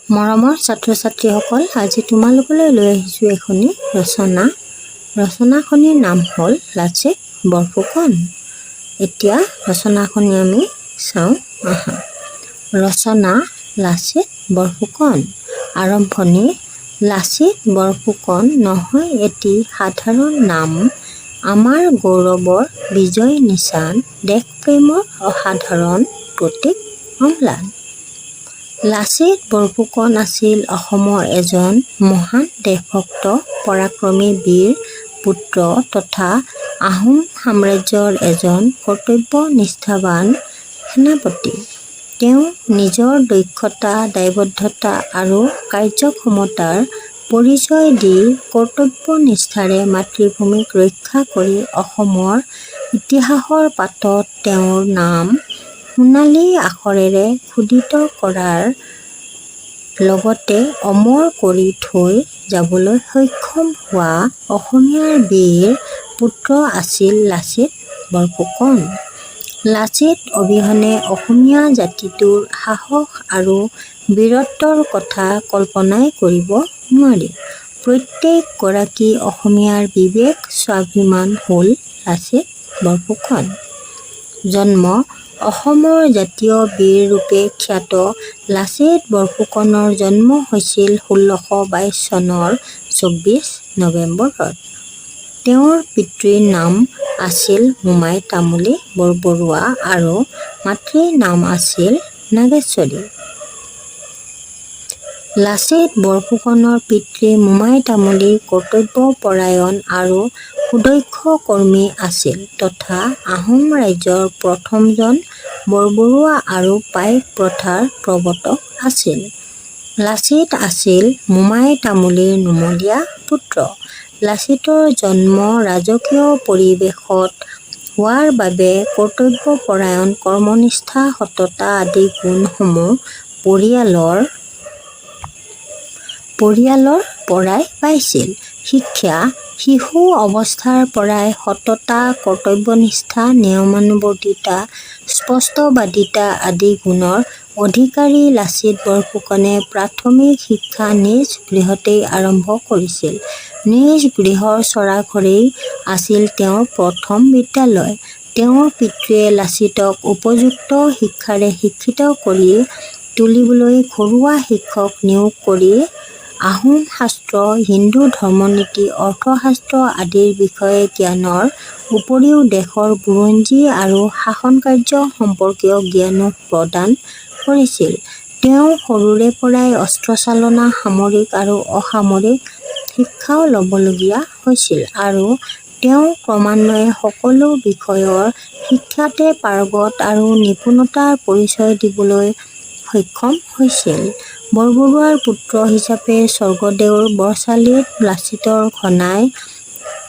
মৰমৰ ছাত্ৰ-ছাত্ৰীসকল, আজি তোমালোকলৈ লৈ আহিছোঁ এখনি ৰচনা। ৰচনাখনিৰ নাম হ'ল লাচিত বৰফুকন। এতিয়া ৰচনাখনি আমি চাওঁ আহা। ৰচনা লাচিত বৰফুকন। আৰম্ভণি। লাচিত বৰফুকন নহয় এটি সাধাৰণ নাম, আমাৰ গৌৰৱৰ বিজয় নিচান, দেশপ্ৰেমৰ অসাধাৰণ প্ৰতীক অম্লান। লাচিত বৰফুকন আছিল অসমৰ এজন মহান দেশভক্ত, পৰাক্ৰমী বীৰ পুত্ৰ তথা আহোম সাম্ৰাজ্যৰ এজন কৰ্তব্যনিষ্ঠাবান সেনাপতি। তেওঁ নিজৰ দক্ষতা, দায়বদ্ধতা আৰু কাৰ্যক্ষমতাৰ পৰিচয় দি কৰ্তব্যনিষ্ঠাৰে মাতৃভূমিক ৰক্ষা কৰি অসমৰ ইতিহাসৰ পাতত তেওঁৰ নাম সোণালী আখৰেৰে খোদিত কৰাৰ লগতে অমৰ কৰি থৈ যাবলৈ সক্ষম হোৱা অসমীয়াৰ বীৰ পুত্ৰ আছিল লাচিত বৰফুকন। লাচিত অবিহনে অসমীয়া জাতিটোৰ সাহস আৰু বীৰত্বৰ কথা কল্পনাই কৰিব নোৱাৰি। প্ৰত্যেক গৰাকী অসমীয়াৰ বিবেক স্বাভিমান হ'ল লাচিত বৰফুকন। জন্ম। অসমৰ জাতীয় বীৰ ৰূপে খ্যাত লাচিত বৰফুকনৰ জন্ম হৈছিল ১৬২২ চনৰ ২৪ নৱেম্বৰত। তেওঁৰ পিতৃৰ নাম আছিল মোমাই তামুলী বৰবৰুৱা আৰু মাতৃৰ নাম আছিল নাগেশ্বৰী। লাচিত বৰফুকনৰ পিতৃ মোমাই তামুলী কৰ্তব্যপৰায়ণ আৰু সুদক্ষ কৰ্মী আছিল তথা আহোম ৰাজ্যৰ প্ৰথমজন বৰবৰুৱা আৰু পাইক প্ৰথাৰ প্ৰৱৰ্তক আছিল। লাচিত আছিল মোমাই তামুলীৰ নুমলীয়া পুত্ৰ। লাচিতৰ জন্ম ৰাজকীয় পৰিৱেশত হোৱাৰ বাবে কৰ্তব্যপৰায়ণ, কৰ্মনিষ্ঠা, সততা আদি গুণসমূহ পৰিয়ালৰ পৰাই পাইছিল। শিক্ষা। শিশু অৱস্থাৰ পৰাই সততা, কৰ্তব্যনিষ্ঠা, নিয়মানুৱৰ্তিতা, স্পষ্টবাদিতা আদি গুণৰ অধিকাৰী লাচিত বৰফুকনে প্ৰাথমিক শিক্ষা নিজ গৃহতেই আৰম্ভ কৰিছিল। নিজ গৃহৰ চৰাঘৰেই আছিল তেওঁৰ প্ৰথম বিদ্যালয়। তেওঁৰ পিতৃয়ে লাচিতক উপযুক্ত শিক্ষাৰে শিক্ষিত কৰি তুলিবলৈ ঘৰুৱা শিক্ষক নিয়োগ কৰি আহোম শাস্ত্ৰ, হিন্দু ধৰ্মনীতি, অৰ্থশাস্ত্ৰ আদিৰ বিষয়ে জ্ঞানৰ উপৰিও দেশৰ বুৰঞ্জী আৰু শাসনকাৰ্য সম্পৰ্কীয় জ্ঞানো প্ৰদান কৰিছিল। তেওঁ সৰুৰে পৰাই অস্ত্ৰচালনা, সামৰিক আৰু অসামৰিক শিক্ষাও ল'বলগীয়া হৈছিল আৰু তেওঁ ক্ৰমান্বয়ে সকলো বিষয়ৰ শিক্ষাতে পাৰ্গত আৰু নিপুণতাৰ পৰিচয় দিবলৈ সক্ষম হৈছিল। বৰবৰুৱাৰ পুত্ৰ হিচাপে স্বৰ্গদেউৰ বৰচালিত লাচিতৰ ঘনাই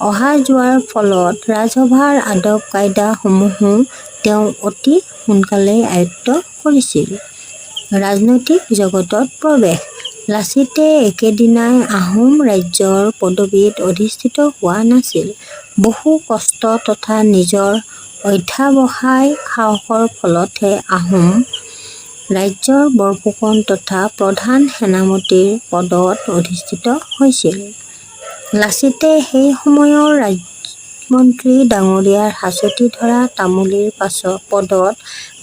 অহা-যোৱাৰ ফলত ৰাজসভাৰ আদব-কাইদা সমূহো তেওঁ অতি সোনকালেই আয়ত্ত কৰিছিল। ৰাজনৈতিক জগতত প্ৰৱেশ। লাচিতে একেদিনাই আহোম ৰাজ্যৰ পদবীত অধিষ্ঠিত হোৱা নাছিল। বহু কষ্ট তথা নিজৰ অধ্যাৱসায় সাহসৰ ফলতহে আহোম ৰাজ্যৰ বৰফুকন তথা প্ৰধান সেনাপতিৰ পদত অধিষ্ঠিত হৈছিল। লাচিতে সেই সময়ৰ ৰাজমন্ত্ৰী ডাঙৰীয়াৰ হাঁচতি ধৰা তামুলীৰ পদত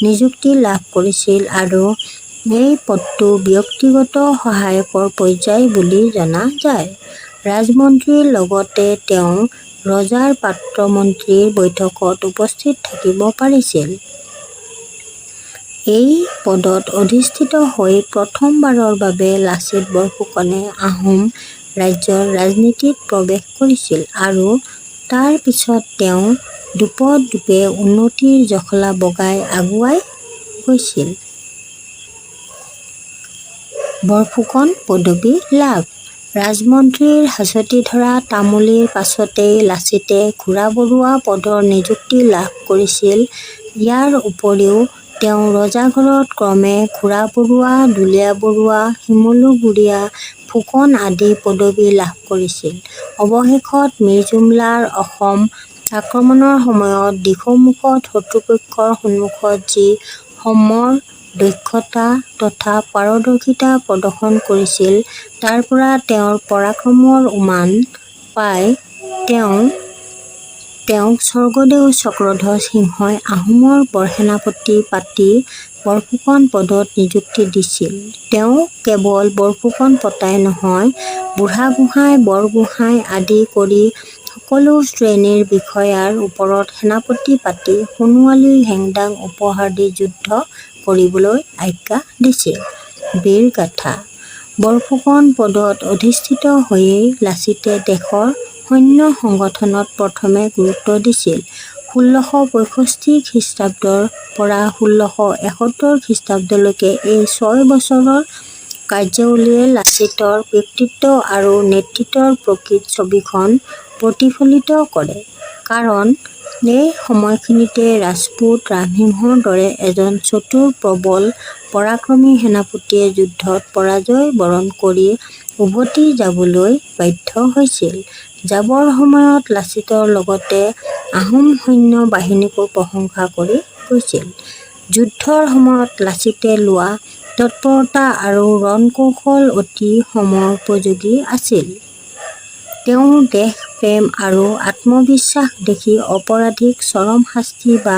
নিযুক্তি লাভ কৰিছিল আৰু এই পদটো ব্যক্তিগত সহায়কৰ পৰ্যায় বুলি জনা যায়। ৰাজমন্ত্ৰীৰ লগতে তেওঁ ৰজাৰ পাত্ৰ-মন্ত্ৰীৰ বৈঠকত উপস্থিত থাকিব পাৰিছিল। এই পদত অধিষ্ঠিত হৈ প্ৰথমবাৰৰ বাবে লাচিত বৰফুকনে আহোম ৰাজ্যৰ ৰাজনীতিত প্ৰৱেশ কৰিছিল আৰু তাৰ পিছত তেওঁ দোপত-দোপে উন্নতিৰ জখলা বগাই আগুৱাই গৈছিল। বৰফুকন পদবী লাভ। ৰাজমন্ত্ৰীৰ হাঁচতি ধৰা তামুলীৰ পাছতেই লাচিতে ঘোঁৰাবৰুৱা পদৰ নিযুক্তি লাভ কৰিছিল। ইয়াৰ উপৰিও তেওঁ ৰজাঘৰত ক্ৰমে ঘোঁৰাবৰুৱা, দুলীয়াবৰুৱা, শিমলুগুৰিয়া, ফুকন আদি পদবী লাভ কৰিছিল। অৱশেষত মিৰ্জুমলাৰ অসম আক্ৰমণৰ সময়ত দিখৌমুখত শত্ৰুপক্ষৰ সন্মুখত যি সমৰ দক্ষতা তথা পাৰদৰ্শিতা প্ৰদৰ্শন কৰিছিল। তাৰ পৰা তেওঁৰ পৰাক্ৰমৰ উমান পাই তেওঁক স্বৰ্গদেউ চক্ৰধ্বজ সিংহই আহোমৰ বৰসেনাপতি পাতি বৰফুকন পদত নিযুক্তি দিছিল। তেওঁ কেৱল বৰফুকন পতাই নহয়, বুঢ়াগোহাঁই বৰগোহাঁই আদি কৰি সকলো শ্ৰেণীৰ বিষয়াৰ ওপৰত সেনাপতি পাতি সোণোৱালী হেংদাং উপহাৰ দি যুদ্ধ কৰিবলৈ আজ্ঞা দিছিল। বীৰগাথা: বৰফুকন পদত অধিষ্ঠিত হৈয়েই লাচিতে দেশৰ সৈন্য সংগঠনত প্ৰথমে গুৰুত্ব দিছিল। ১৬৬৫ খ্ৰীষ্টাব্দৰ পৰা ১৬৭১ খ্ৰীষ্টাব্দলৈকে এই ৬ বছৰৰ কাৰ্যাৱলীয়ে লাচিতৰ ব্যক্তিত্ব আৰু নেতৃত্বৰ প্ৰকৃত ছবিখন প্ৰতিফলিত কৰে। কাৰণ এই সময়খিনিতে ৰাজপুত ৰামসিংহৰ দৰে এজন চতুৰ প্ৰবল পৰাক্ৰমী সেনাপতিয়ে যুদ্ধত পৰাজয় বৰণ কৰি উভতি যাবলৈ বাধ্য হৈছিল। যাবৰ সময়ত লাচিতৰ লগতে আহোম সৈন্য বাহিনীকো প্ৰশংসা কৰি গৈছিল। যুদ্ধৰ সময়ত লাচিতে লোৱা তৎপৰতা আৰু ৰণকৌশল অতি সময়োপযোগী আছিল। তেওঁ দেশপ্ৰেম আৰু আত্মবিশ্বাস দেখি অপৰাধীক চৰম শাস্তি বা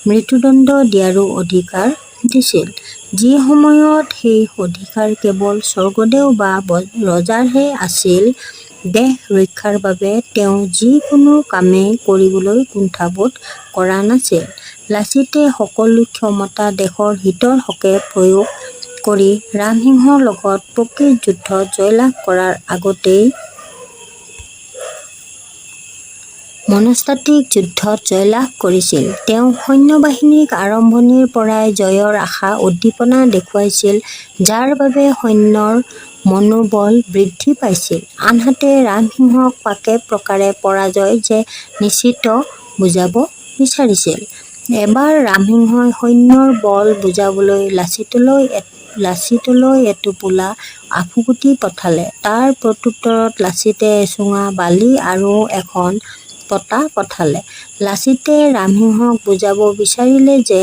মৃত্যুদণ্ড দিয়াৰো অধিকাৰ দিছিল। যি সময়ত সেই অধিকাৰ কেৱল স্বৰ্গদেউ বা ৰজাৰহে আছিল। দেশ ৰক্ষাৰ বাবে তেওঁ যিকোনো কামেই কৰিবলৈ কুণ্ঠাবোধ কৰা নাছিল। লাচিতে সকলো ক্ষমতা দেশৰ হিতৰ হকে প্ৰয়োগ কৰি ৰামসিংহৰ লগত প্ৰকৃত যুদ্ধত জয়লাভ কৰাৰ আগতেই মনস্তাত্ত্বিক যুদ্ধত জয়লাভ কৰিছিল। তেওঁ সৈন্যবাহিনীক আৰম্ভণিৰ পৰাই জয়ৰ আশা উদ্দীপনা দেখুৱাইছিল, যাৰ বাবে সৈন্যৰ মনোবল বৃদ্ধি পাইছিল। আনহাতে ৰামসিংহক পাকে প্ৰকাৰে পৰাজয় যে নিশ্চিত বুজাব বিচাৰিছিল। এবাৰ ৰামসিংহই সৈন্যৰ বল বুজাবলৈ লাচিতলৈ এটোপোলা আফুগুটি পঠালে। তাৰ প্ৰত্যুত্তৰত লাচিতে এচুঙা বালি আৰু এখন পতা পঠালে। লাচিতে ৰামসিংহক বুজাব বিচাৰিলে যে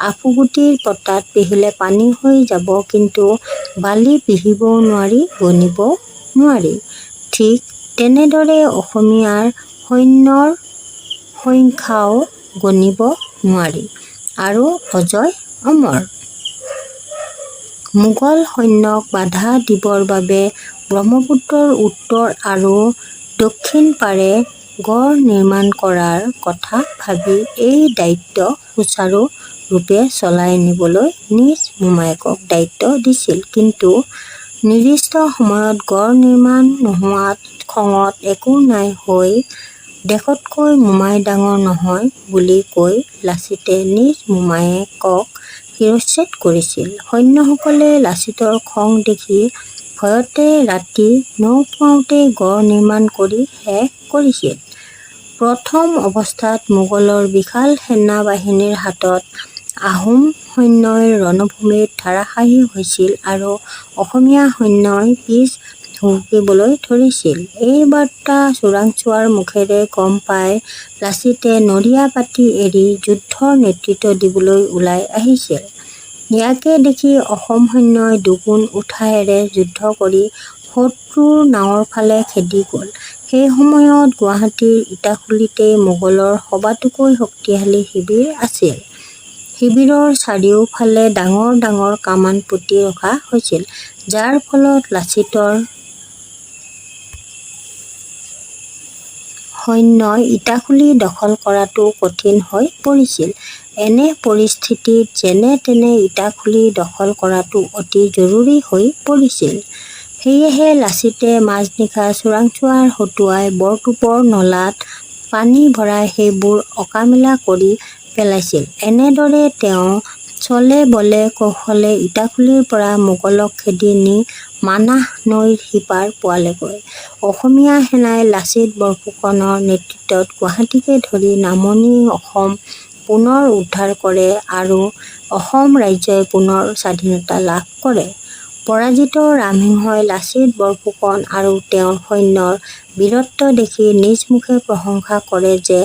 আফুগুটিৰ পতাত পিহিলে পানী হৈ যাব, কিন্তু বালি পিহিবও নোৱাৰি, গনিবও নোৱাৰি। ঠিক তেনেদৰে অসমীয়াৰ সৈন্যৰ সংখ্যাও গনিব নোৱাৰি আৰু অজয় অমৰ। মোগল সৈন্যক বাধা দিবৰ বাবে ব্ৰহ্মপুত্ৰৰ উত্তৰ আৰু দক্ষিণ পাৰে গড় নিৰ্মাণ কৰাৰ কথা ভাবি এই দায়িত্ব সুচাৰু ৰূপে চলাই নিবলৈ নিজ মোমায়েকক দায়িত্ব দিছিল। কিন্তু নিৰ্দিষ্ট সময়ত গড় নিৰ্মাণ নোহোৱাত খঙত একো নাই হৈ দেশতকৈ মোমাই ডাঙৰ নহয় বুলি কৈ লাচিতে নিজ মোমায়েকক শিৰচ্ছেদ কৰিছিল। সৈন্যসকলে লাচিতৰ খং দেখি ভয়তে ৰাতি নৌপুৱাওঁতেই গড় নিৰ্মাণ কৰি শেষ কৰিছিল। প্ৰথম অৱস্থাত মোগলৰ বিশাল সেনাবাহিনীৰ হাতত আহোম সৈন্যই ৰণভূমিত ধাৰাসায়ী হৈছিল আৰু অসমীয়া সৈন্যই পিছ হুহুকিবলৈ ধৰিছিল। এই বাৰ্তা চোৰাংচোৱাৰ মুখেৰে গম পাই লাচিতে নৰিয়া পাতি এৰি যুদ্ধৰ নেতৃত্ব দিবলৈ ওলাই আহিছিল। ইয়াকে দেখি অসম সৈন্যই দুগুণ উৎসাহেৰে যুদ্ধ কৰি শত্ৰুৰ নাৱৰ ফালে খেদি গ'ল। সেই সময়ত গুৱাহাটীৰ ইটাখুলিতেই মোগলৰ সবাতোকৈ শক্তিশালী শিবিৰ আছিল। শিবিৰৰ চাৰিওফালে ডাঙৰ ডাঙৰ কামান পুতি ৰখা হৈছিল, যাৰ ফলত লাচিতৰ সৈন্যই ইটাখুলি দখল কৰাটো কঠিন হৈ পৰিছিল। এনে পৰিস্থিতিত যেনে তেনে ইটাখুলি দখল কৰাটো অতি জৰুৰী হৈ পৰিছিল। সেয়েহে লাচিতে মাজনিশা চোৰাংচোৱাৰ হতুৱাই বৰটোপৰ নলাত পানী ভৰাই সেইবোৰ অকামিলা কৰি পেলাইছিল। এনেদৰে তেওঁ চলে বলে কৌশলে ইটাখুলিৰ পৰা মোগলক খেদি নি মানাহ নৈৰ সিপাৰ পোৱালেগৈ। অসমীয়া সেনাই লাচিত বৰফুকনৰ নেতৃত্বত গুৱাহাটীকে ধৰি নামনি অসম পুনৰ উদ্ধাৰ কৰে আৰু অসম ৰাজ্যই পুনৰ স্বাধীনতা লাভ কৰে। পৰাজিত ৰামসিংহই লাচিত বৰফুকন আৰু তেওঁৰ সৈন্যৰ বীৰত্ব দেখি নিজ মুখে প্ৰশংসা কৰে যে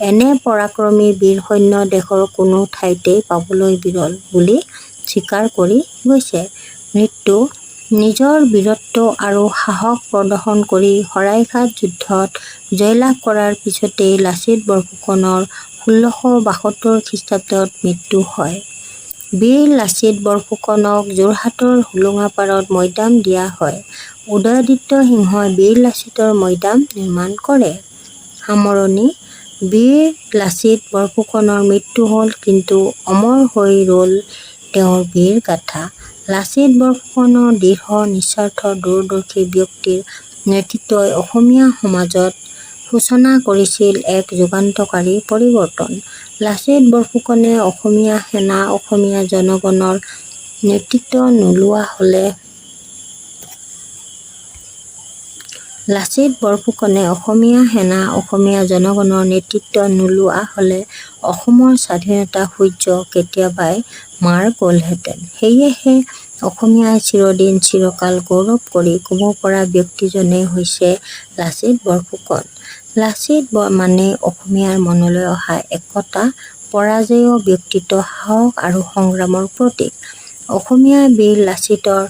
এনে পৰাক্ৰমী বীৰ সৈন্য দেশৰ কোনো ঠাইতেই পাবলৈ বিৰল বুলি স্বীকাৰ কৰি গৈছে। মৃত্যু নিজৰ বীৰত্ব আৰু সাহস প্ৰদৰ্শন কৰি শৰাইঘাট যুদ্ধত জয়লাভ কৰাৰ পিছতেই লাচিত বৰফুকনৰ ১৬৭২ খ্ৰীষ্টাব্দত মৃত্যু হয়। বীৰ লাচিত বৰফুকনক যোৰহাটৰ হোলোঙাপাৰত মৈদাম দিয়া হয়। উদয়াদিত্য সিংহই বীৰ লাচিতৰ মৈদাম নিৰ্মাণ কৰে। সামৰণি বীৰ লাচিত বৰফুকনৰ মৃত্যু হ'ল, কিন্তু অমৰ হৈ ৰ'ল তেওঁৰ বীৰ গাথা। লাচিত বৰফুকনৰ দৃঢ় নিস্বাৰ্থ দূৰদৰ্শী ব্যক্তিৰ নেতৃত্বই অসমীয়া সমাজত সূচনা কৰিছিল এক যুগান্তকাৰী পৰিৱৰ্তন। লাচিত বৰফুকনে অসমীয়া সেনা অসমীয়া জনগণৰ নেতৃত্ব নোলোৱা হ'লে লাচিত বৰফুকনে অসমীয়া সেনা অসমীয়া জনগণৰ নেতৃত্ব নোলোৱা হ'লে অসমৰ স্বাধীনতা সূৰ্য কেতিয়াবাই মাৰ গ'লহেঁতেন। সেয়েহে অসমীয়াই চিৰদিন চিৰকাল গৌৰৱ কৰি ক'ব পৰা ব্যক্তিজনেই হৈছে লাচিত বৰফুকন। লাচিত মানে অসমীয়াৰ মনলৈ অহা একতা, পৰাজেয় ব্যক্তিত্ব, সাহস আৰু সংগ্ৰামৰ প্ৰতীক। অসমীয়াই বীৰ লাচিতৰ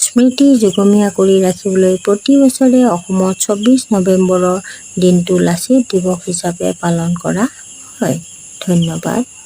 স্মৃতি যুগমীয়া কৰি ৰাখিবলৈ প্ৰতি বছৰে অসমত ২৪ নৱেম্বৰৰ দিনটো লাচিত দিৱস হিচাপে পালন কৰা হয়। ধন্যবাদ।